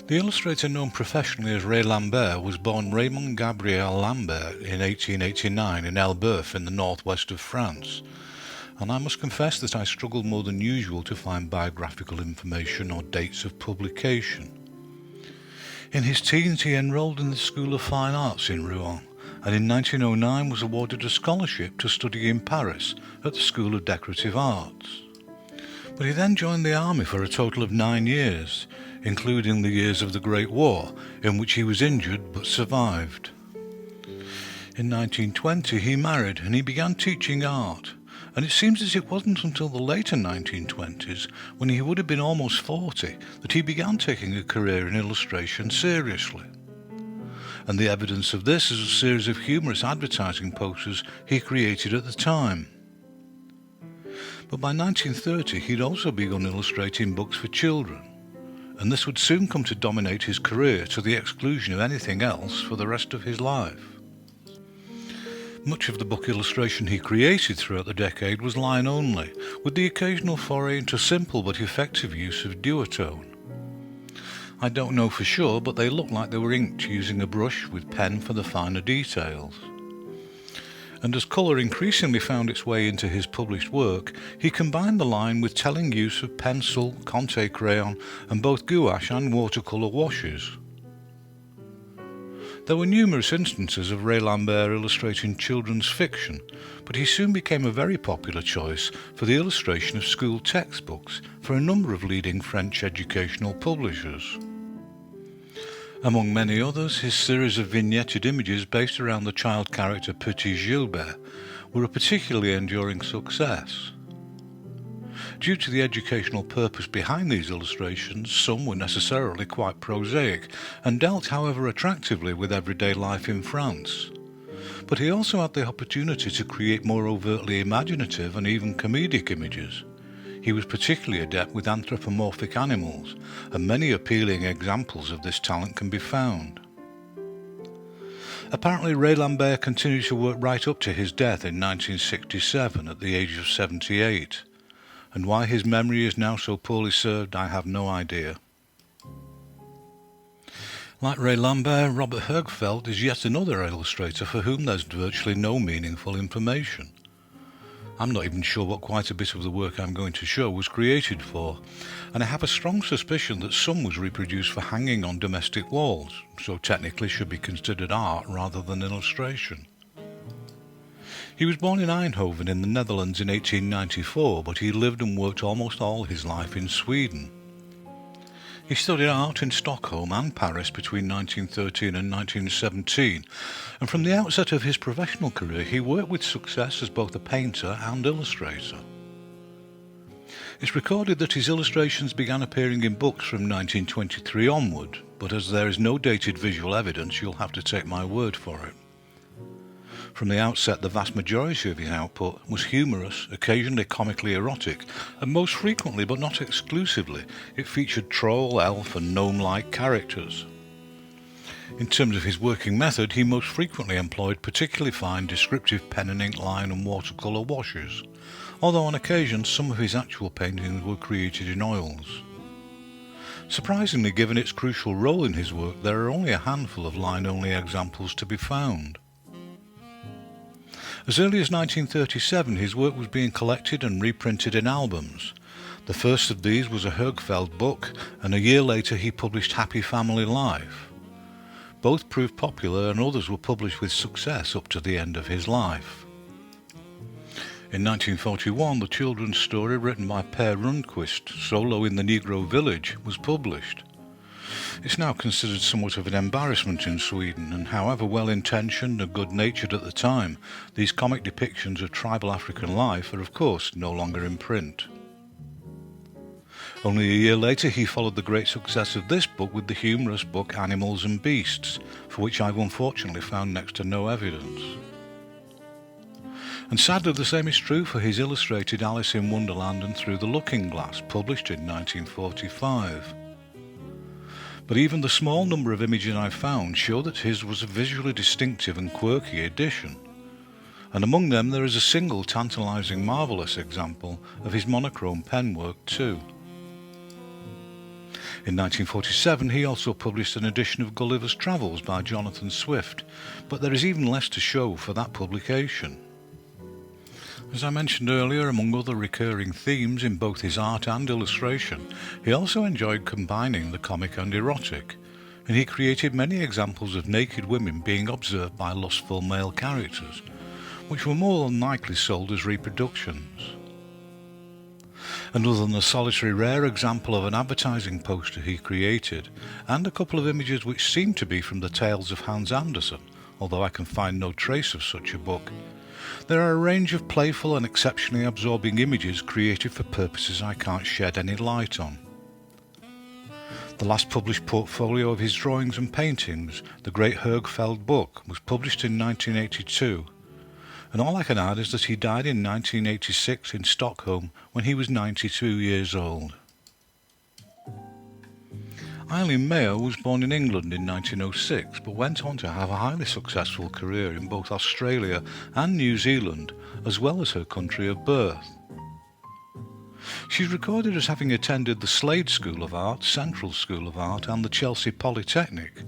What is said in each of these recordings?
The illustrator known professionally as Raylambert was born Raymond Gabriel Lambert in 1889 in Elbeuf in the northwest of France, and I must confess that I struggled more than usual to find biographical information or dates of publication. In his teens he enrolled in the School of Fine Arts in Rouen, and in 1909 was awarded a scholarship to study in Paris at the School of Decorative Arts. But he then joined the army for a total of 9 years, including the years of the Great War, in which he was injured but survived. In 1920 he married and he began teaching art, and it seems as it wasn't until the later 1920s, when he would have been almost 40, that he began taking a career in illustration seriously. And the evidence of this is a series of humorous advertising posters he created at the time. But by 1930 he'd also begun illustrating books for children, and this would soon come to dominate his career to the exclusion of anything else for the rest of his life. Much of the book illustration he created throughout the decade was line only, with the occasional foray into simple but effective use of duotone. I don't know for sure, but they look like they were inked using a brush with pen for the finer details. And as colour increasingly found its way into his published work, he combined the line with telling use of pencil, Conte crayon, and both gouache and watercolour washes. There were numerous instances of Raylambert illustrating children's fiction, but he soon became a very popular choice for the illustration of school textbooks for a number of leading French educational publishers. Among many others, his series of vignetted images based around the child character Petit Gilbert were a particularly enduring success. Due to the educational purpose behind these illustrations, some were necessarily quite prosaic, and dealt, however, attractively with everyday life in France. But he also had the opportunity to create more overtly imaginative and even comedic images. He was particularly adept with anthropomorphic animals, and many appealing examples of this talent can be found. Apparently Raylambert continued to work right up to his death in 1967 at the age of 78. And why his memory is now so poorly served, I have no idea. Like Raylambert, Robert Högfeldt is yet another illustrator for whom there's virtually no meaningful information. I'm not even sure what quite a bit of the work I'm going to show was created for, and I have a strong suspicion that some was reproduced for hanging on domestic walls, so technically should be considered art rather than illustration. He was born in Eindhoven in the Netherlands in 1894, but he lived and worked almost all his life in Sweden. He studied art in Stockholm and Paris between 1913 and 1917, and from the outset of his professional career he worked with success as both a painter and illustrator. It's recorded that his illustrations began appearing in books from 1923 onward, but as there is no dated visual evidence, you'll have to take my word for it. From the outset, the vast majority of his output was humorous, occasionally comically erotic, and most frequently, but not exclusively, it featured troll, elf and gnome-like characters. In terms of his working method, he most frequently employed particularly fine descriptive pen and ink line and watercolour washes, although on occasion some of his actual paintings were created in oils. Surprisingly, given its crucial role in his work, there are only a handful of line-only examples to be found. As early as 1937 his work was being collected and reprinted in albums. The first of these was a Högfeldt book, and a year later he published Happy Family Life. Both proved popular and others were published with success up to the end of his life. In 1941 the children's story written by Per Rundquist, Solo in the Negro Village, was published. It's now considered somewhat of an embarrassment in Sweden, and however well-intentioned and good-natured at the time, these comic depictions of tribal African life are of course no longer in print. Only a year later he followed the great success of this book with the humorous book Animals and Beasts, for which I've unfortunately found next to no evidence. And sadly the same is true for his illustrated Alice in Wonderland and Through the Looking Glass, published in 1945. But even the small number of images I've found show that his was a visually distinctive and quirky edition, and among them there is a single tantalising marvellous example of his monochrome penwork too. In 1947 he also published an edition of Gulliver's Travels by Jonathan Swift, but there is even less to show for that publication. As I mentioned earlier, among other recurring themes in both his art and illustration, he also enjoyed combining the comic and erotic, and he created many examples of naked women being observed by lustful male characters, which were more than likely sold as reproductions. And other than the solitary rare example of an advertising poster he created, and a couple of images which seem to be from the Tales of Hans Andersen, although I can find no trace of such a book, there are a range of playful and exceptionally absorbing images created for purposes I can't shed any light on. The last published portfolio of his drawings and paintings, the great Högfeldt book, was published in 1982, and all I can add is that he died in 1986 in Stockholm when he was 92 years old. Eileen Mayer was born in England in 1906, but went on to have a highly successful career in both Australia and New Zealand, as well as her country of birth. She's recorded as having attended the Slade School of Art, Central School of Art and the Chelsea Polytechnic,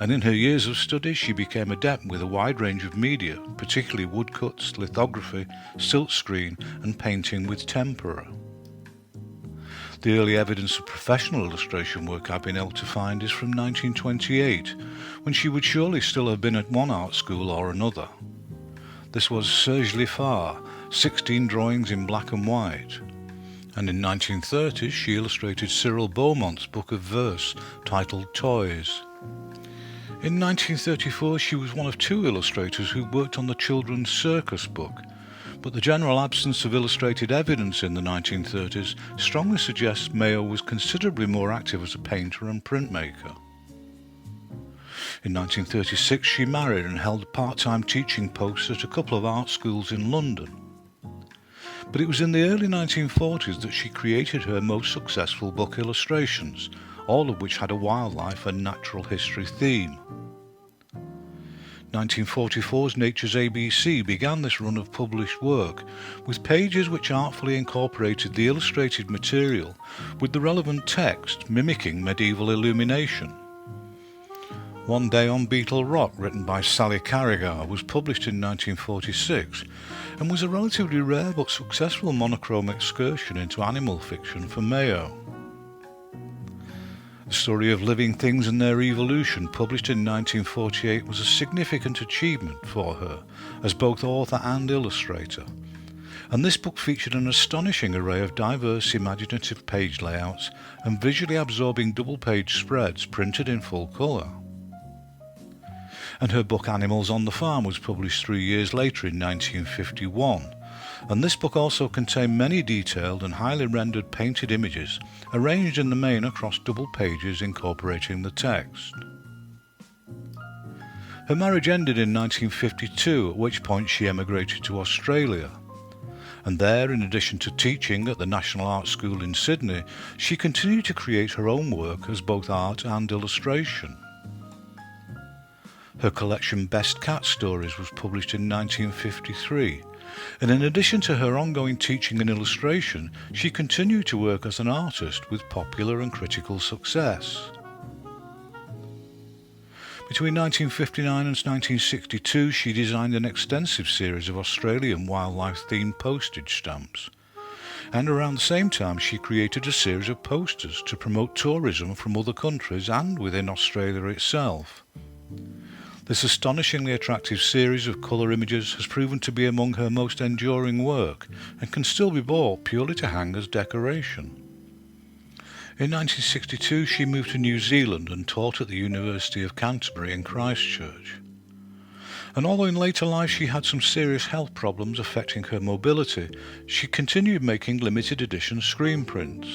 and in her years of study she became adept with a wide range of media, particularly woodcuts, lithography, silkscreen and painting with tempera. The early evidence of professional illustration work I've been able to find is from 1928, when she would surely still have been at one art school or another. This was Serge Liffard, 16 drawings in black and white, and in 1930s she illustrated Cyril Beaumont's book of verse titled Toys. In 1934 she was one of two illustrators who worked on the children's circus book, but the general absence of illustrated evidence in the 1930s strongly suggests Mayo was considerably more active as a painter and printmaker. In 1936 she married and held a part-time teaching post at a couple of art schools in London. But it was in the early 1940s that she created her most successful book illustrations, all of which had a wildlife and natural history theme. 1944's Nature's ABC began this run of published work, with pages which artfully incorporated the illustrated material with the relevant text mimicking medieval illumination. One Day on Beetle Rock, written by Sally Carrigar, was published in 1946 and was a relatively rare but successful monochrome excursion into animal fiction for Mayo. The Story of Living Things and Their Evolution, published in 1948, was a significant achievement for her as both author and illustrator, and this book featured an astonishing array of diverse imaginative page layouts and visually absorbing double-page spreads printed in full colour. And her book Animals on the Farm was published 3 years later in 1951, and this book also contained many detailed and highly rendered painted images arranged in the main across double pages incorporating the text. Her marriage ended in 1952, at which point she emigrated to Australia, and there, in addition to teaching at the National Art School in Sydney, she continued to create her own work as both art and illustration. Her collection Best Cat Stories was published in 1953, and in addition to her ongoing teaching and illustration, she continued to work as an artist with popular and critical success. Between 1959 and 1962 she designed an extensive series of Australian wildlife-themed postage stamps, and around the same time she created a series of posters to promote tourism from other countries and within Australia itself. This astonishingly attractive series of colour images has proven to be among her most enduring work and can still be bought purely to hang as decoration. In 1962 she moved to New Zealand and taught at the University of Canterbury in Christchurch. And although in later life she had some serious health problems affecting her mobility, she continued making limited edition screen prints.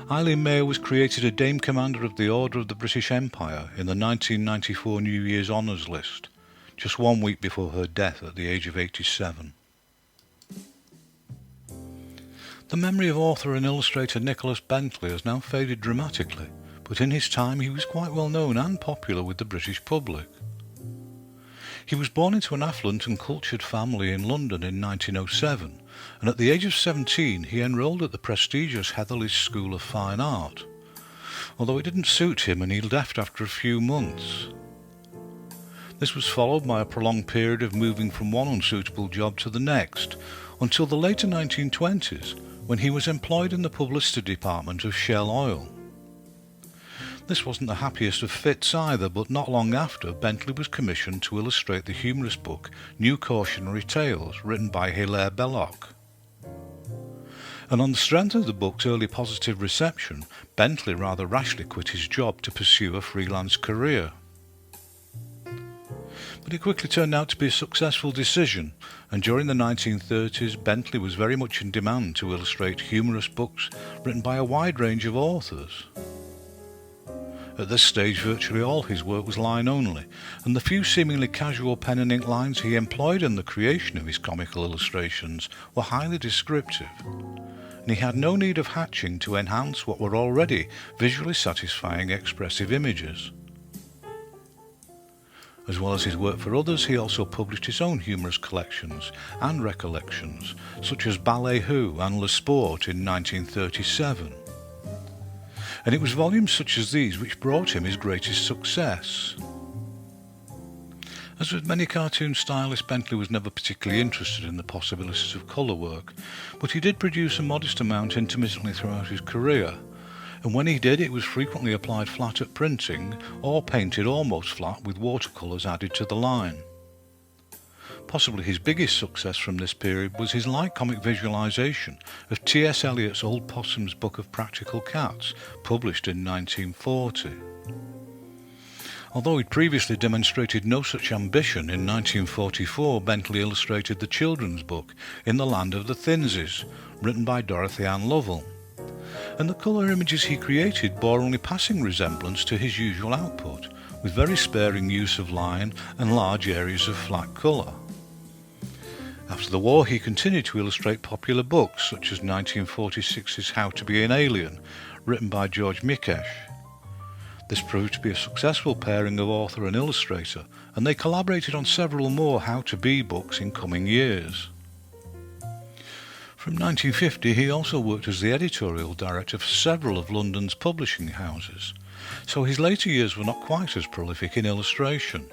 Eileen Mayer was created a Dame Commander of the Order of the British Empire in the 1994 New Year's Honours List, just 1 week before her death at the age of 87. The memory of author and illustrator Nicolas Bentley has now faded dramatically, but in his time he was quite well known and popular with the British public. He was born into an affluent and cultured family in London in 1907, and at the age of 17 he enrolled at the prestigious Heatherley School of Fine Art, although it didn't suit him and he left after a few months. This was followed by a prolonged period of moving from one unsuitable job to the next, until the later 1920s, when he was employed in the publicity department of Shell Oil. This wasn't the happiest of fits either, but not long after, Bentley was commissioned to illustrate the humorous book New Cautionary Tales, written by Hilaire Belloc. And on the strength of the book's early positive reception, Bentley rather rashly quit his job to pursue a freelance career. But it quickly turned out to be a successful decision, and during the 1930s Bentley was very much in demand to illustrate humorous books written by a wide range of authors. At this stage virtually all his work was line only, and the few seemingly casual pen and ink lines he employed in the creation of his comical illustrations were highly descriptive, and he had no need of hatching to enhance what were already visually satisfying expressive images. As well as his work for others, he also published his own humorous collections and recollections, such as Ballet-Hoo and Le Sport in 1937. And it was volumes such as these which brought him his greatest success. As with many cartoon stylists, Bentley was never particularly interested in the possibilities of colour work, but he did produce a modest amount intermittently throughout his career, and when he did, it was frequently applied flat at printing or painted almost flat with watercolours added to the line. Possibly his biggest success from this period was his light comic visualisation of T.S. Eliot's Old Possum's Book of Practical Cats, published in 1940. Although he'd previously demonstrated no such ambition, in 1944 Bentley illustrated the children's book In the Land of the Thinses, written by Dorothy Ann Lovell, and the colour images he created bore only passing resemblance to his usual output, with very sparing use of line and large areas of flat colour. After the war he continued to illustrate popular books such as 1946's How to Be an Alien, written by George Mikesh. This proved to be a successful pairing of author and illustrator, and they collaborated on several more How to Be books in coming years. From 1950 he also worked as the editorial director for several of London's publishing houses, so his later years were not quite as prolific in illustration.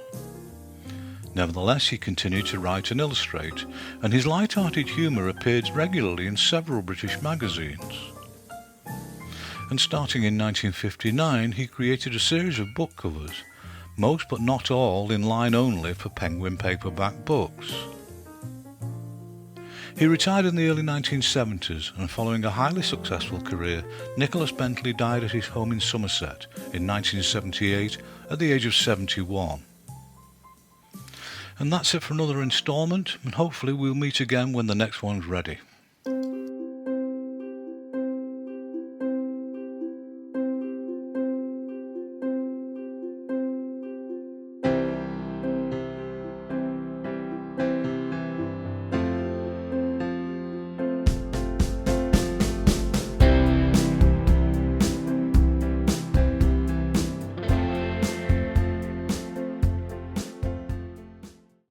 Nevertheless, he continued to write and illustrate, and his light-hearted humour appeared regularly in several British magazines. And starting in 1959 he created a series of book covers, most but not all in line only, for Penguin paperback books. He retired in the early 1970s, and following a highly successful career, Nicolas Bentley died at his home in Somerset in 1978 at the age of 71. And that's it for another instalment, and hopefully we'll meet again when the next one's ready.